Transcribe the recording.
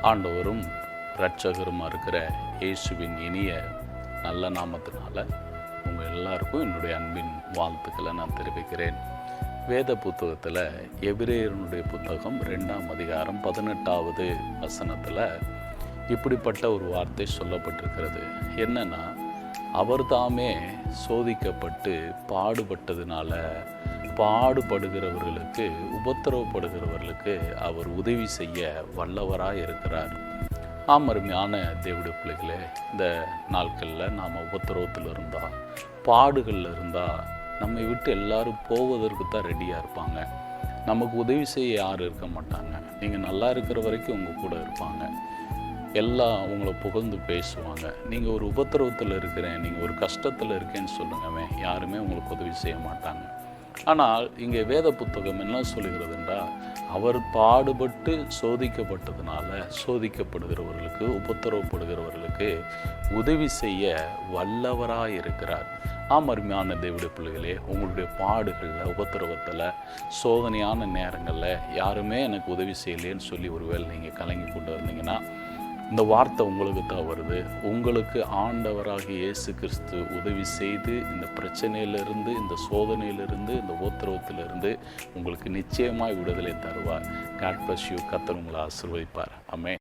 ஆண்டவரும் இரட்சகருமா இருக்கிற இயேசுவின் இனிய நல்ல நாமத்தினால உங்கள் எல்லாருக்கும் என்னுடைய அன்பின் வாழ்த்துக்களை நான் தெரிவிக்கிறேன். வேத புத்தகத்தில் எபிரேயருடைய புத்தகம் 2ஆம் அதிகாரம் 18வது வசனத்தில் இப்படிப்பட்ட ஒரு வார்த்தை சொல்லப்பட்டிருக்கிறது. என்னன்னா, அவர் தாமே சோதிக்கப்பட்டு பாடுபட்டதுனால பாடுபடுகிறவர்களுக்கு உபத்திரவப்படுகிறவர்களுக்கு அவர் உதவி செய்ய வல்லவராக இருக்கிறார். அருமையான தேவனுடைய பிள்ளைகளே, இந்த நாட்களில் நாம் உபத்திரவத்தில் இருந்தால், பாடுகளில் இருந்தால், நம்மை விட்டு எல்லாரும் போவதற்கு தான் ரெடியாக இருப்பாங்க. நமக்கு உதவி செய்ய யாரும் இருக்க மாட்டாங்க. நீங்கள் நல்லா இருக்கிற வரைக்கும் உங்கள் கூட இருப்பாங்க. எல்லாம் உங்களை புகழ்ந்து பேசுவாங்க. நீங்கள் ஒரு உபத்திரவத்தில் இருக்கிறேன், நீங்கள் ஒரு கஷ்டத்தில் இருக்கேன்னு சொல்லுங்கவே, யாருமே உங்களுக்கு உதவி செய்ய மாட்டாங்க. ஆனால் இங்கே வேத புத்தகம் என்ன சொல்லுகிறதுன்றா, அவர் பாடுபட்டு சோதிக்கப்பட்டதுனால சோதிக்கப்படுகிறவர்களுக்கு உபத்திரவப்படுகிறவர்களுக்கு உதவி செய்ய வல்லவராக இருக்கிறார். அருமையான தேவனுடைய பிள்ளைகளே, உங்களுடைய பாடுகளில் உபத்திரவத்தில் சோதனையான நேரங்களில் யாருமே எனக்கு உதவி செய்யலேன்னு சொல்லி ஒருவேளை நீங்கள் கலங்கி கொண்டு வந்தீங்கன்னா, இந்த வார்த்தை உங்களுக்கு தான் வருது. உங்களுக்கு ஆண்டவராகிய இயேசு கிறிஸ்து உதவி செய்து இந்த பிரச்சனையிலிருந்து, இந்த சோதனையிலிருந்து, இந்த உபத்திரவத்திலிருந்து உங்களுக்கு நிச்சயமாய் விடுதலை தருவார். God bless you. கர்த்தர் உங்களை ஆசீர்வதிப்பார். ஆமென்.